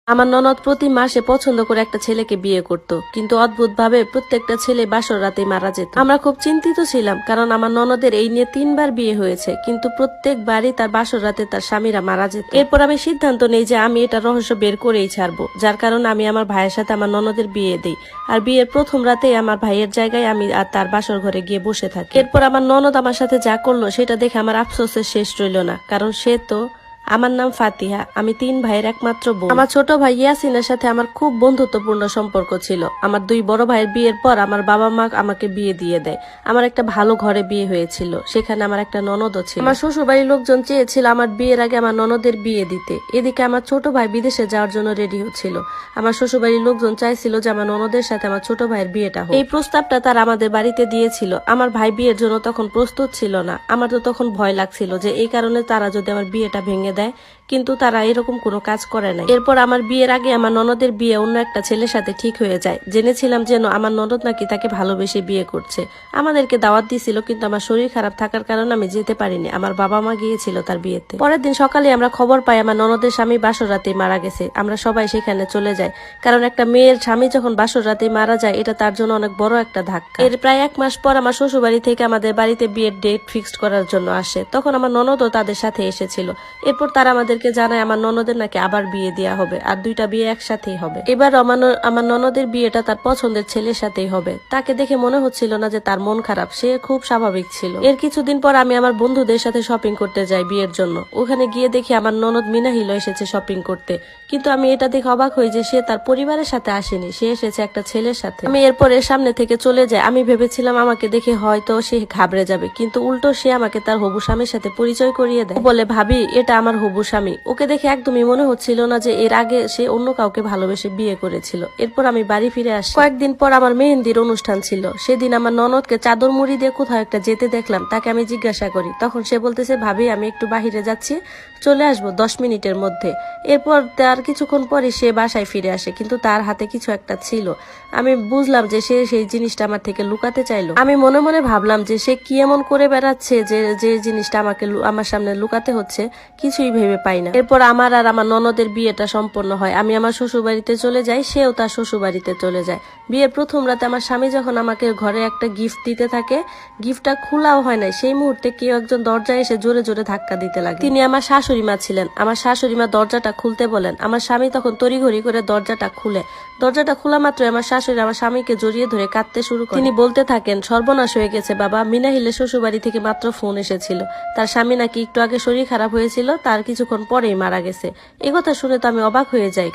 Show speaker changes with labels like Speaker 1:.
Speaker 1: আমার ননদ প্রতি মাসে পছন্দ করে একটা ছেলেকে বিয়ে করত, কিন্তু অদ্ভুত ভাবে প্রত্যেকটা ছেলে বাসর রাতেই মারা যেত। আমরা খুব চিন্তিত ছিলাম, কারণ আমার ননদের এই নিয়ে 3বার বিয়ে হয়েছে, কিন্তু প্রত্যেকবারই তার বাসর রাতে তার স্বামীরা মারা যেত। এরপর আমি সিদ্ধান্ত নেই যে আমি এটা রহস্য বের করেই ছাড়বো, যার কারণে আমি আমার ভাইয়ের সাথে আমার ননদের বিয়ে দিই। আর বিয়ের প্রথম রাতেই আমার ভাইয়ের জায়গায় আমি আর তার বাসর ঘরে গিয়ে বসে থাকি। এরপর আমার ননদ আমার সাথে যা করলো সেটা দেখে আমার আফসোসের শেষ রইল না, কারণ সে তো আমার নাম ফাতিহা, আমি 3 ভাইয়ের একমাত্র বোন। আমার ছোট ভাই ইয়াসিনের সাথে আমার খুব বন্ধুত্বপূর্ণ সম্পর্ক ছিল। আমার 2 বড় ভাইয়ের বিয়ের পর আমার বাবা মা আমাকে বিয়ে দিয়ে দেয়। আমার একটা ভালো ঘরে বিয়ে হয়েছিল, সেখানে আমার একটা ননদও ছিল। আমার শ্বশুর বাড়ির লোকজন চেয়েছিল আমার বিয়ের আগে আমার ননদের বিয়ে দিতে। এদিকে আমার ছোট ভাই বিদেশে যাওয়ার জন্য রেডি হচ্ছিল। আমার শ্বশুর বাড়ির লোকজন চাইছিল যে আমার ননদের সাথে আমার ছোট ভাইয়ের বিয়েটা হোক। এই প্রস্তাবটা তারা আমাদের বাড়িতে দিয়েছিল। আমার ভাই বিয়ের জন্য তখন প্রস্তুত ছিল না। আমার তো তখন ভয় লাগছিল যে এই কারণে তারা যদি আমার বিয়েটা ভেঙে দেয়, কিন্তু তারা এরকম কোনো কাজ করে নাই। এরপর আমার বিয়ের আগে আমার ননদের বিয়ে অন্য একটা ছেলের সাথে ঠিক হয়ে যায়। জেনেছিলাম যেন আমার ননদ নাকি তাকে ভালোবেসে বিয়ে করছে। আমাদেরকে দাওয়াত দিয়েছিল, কিন্তু আমার শরীর খারাপ থাকার কারণে আমি যেতে পারিনি। আমার বাবা মা গিয়েছিল তার বিয়েতে। পরের দিন সকালে আমরা খবর পাই আমার ননদের স্বামী বাসর রাতেই মারা গেছে। আমরা সবাই সেখানে চলে যাই, কারণ একটা মেয়ের স্বামী যখন বাসর রাতেই মারা যায়, এটা তার জন্য অনেক বড় একটা ধাক্কা। এর প্রায় 1 মাস পর আমার শ্বশুর বাড়ি থেকে আমাদের বাড়িতে বিয়ের ডেট ফিক্সড করার জন্য আসে। তখন আমার ননদও তাদের সাথে এসেছিল। এরপর তারা আমাদেরকে জানায় আমার ননদের নাকি আবার বিয়ে দেওয়া হবে, আর 2টা বিয়ে একসাথেই হবে। এবার আমার ননদের বিয়েটা তার পছন্দের ছেলের সাথেই হবে। তাকে দেখে মনে হচ্ছিল না যে তার মন খারাপ, সে খুব স্বাভাবিক ছিল। এর কিছুদিন পর আমি আমার বন্ধুদের সাথে শপিং করতে যাই বিয়ের জন্য। ওখানে গিয়ে দেখি আমার ননদ মিনাহিল এসেছে শপিং করতে, কিন্তু আমি এটা দেখে অবাক হই যে সে তার পরিবারের সাথে আসেনি, সে এসেছে একটা ছেলের সাথে। আমি এরপর এর সামনে থেকে চলে যাই। আমি ভেবেছিলাম আমাকে দেখে হয়তো সে ঘাবড়ে যাবে, কিন্তু উল্টো সে আমাকে তার হবু স্বামীর সাথে পরিচয় করিয়ে দেয়। বলে, ভাবি, এটা আমার হবু স্বামী। ওকে দেখে একদমই মনে হচ্ছিল না যে এর আগে সে অন্য কাউকে ভালোবেসে বিয়ে করেছিল। এরপর আমি বাড়ি ফিরে আসি। কয়েকদিন পর আমার মেহেন্দির অনুষ্ঠান ছিল। সেদিন আমার ননদকে চাদর মুড়ি দিয়ে কোথাও একটা যেতে দেখলাম। তাকে আমি জিজ্ঞাসা করি, তখন সে বলতেছে, ভাবি, আমি একটু বাহিরে যাচ্ছি, চলে আসবো 10 মিনিটের মধ্যে। এরপর তার কিছুক্ষণ পরে সে বাসায় ফিরে আসে, কিন্তু তার হাতে কিছু একটা ছিল। আমি বুঝলাম যে সে সেই জিনিসটা আমার থেকে লুকাতে চাইলো। আমি মনে মনে ভাবলাম যে সে কি এমন করে বেড়াচ্ছে যে জিনিসটা আমার সামনে লুকাতে হচ্ছে, কিছুই ভেবে পাই না। এরপর আমার আর আমার ননদের বিয়েটা সম্পন্ন হয়। আমি আমার শ্বশুর বাড়িতে চলে যাই, সেও তার শ্বশুর বাড়িতে চলে যায়। বিয়ের প্রথম রাতে আমার স্বামী যখন আমাকে ঘরে একটা গিফট দিতে থাকে, গিফটটা খোলাও হয় না, সেই মুহূর্তে কেউ একজন দরজায় এসে জোরে জোরে ধাক্কা দিতে লাগে। তিনি আমার শাশুড়ি মা ছিলেন। আমার শাশুড়ি মা দরজাটা খুলতে বলেন। আমার স্বামী তখন তড়িঘড়ি করে দরজাটা খুলে। দরজাটা খোলা মাত্র আমার শাশুড়ি আমার স্বামীকে জড়িয়ে ধরে কাঁদতে শুরু করে। তিনি বলতে থাকেন, সর্বনাশ হয়ে গেছে বাবা, মিনাহিলের শ্বশুর বাড়ি থেকে মাত্র ফোন এসেছিল। তার স্বামী নাকি একটু আগে শরীর খারাপ হয়েছিল, তার কিছুক্ষণ পরেই মারা গেছে। এই কথা শুনে তো আমি অবাক হয়ে যাই।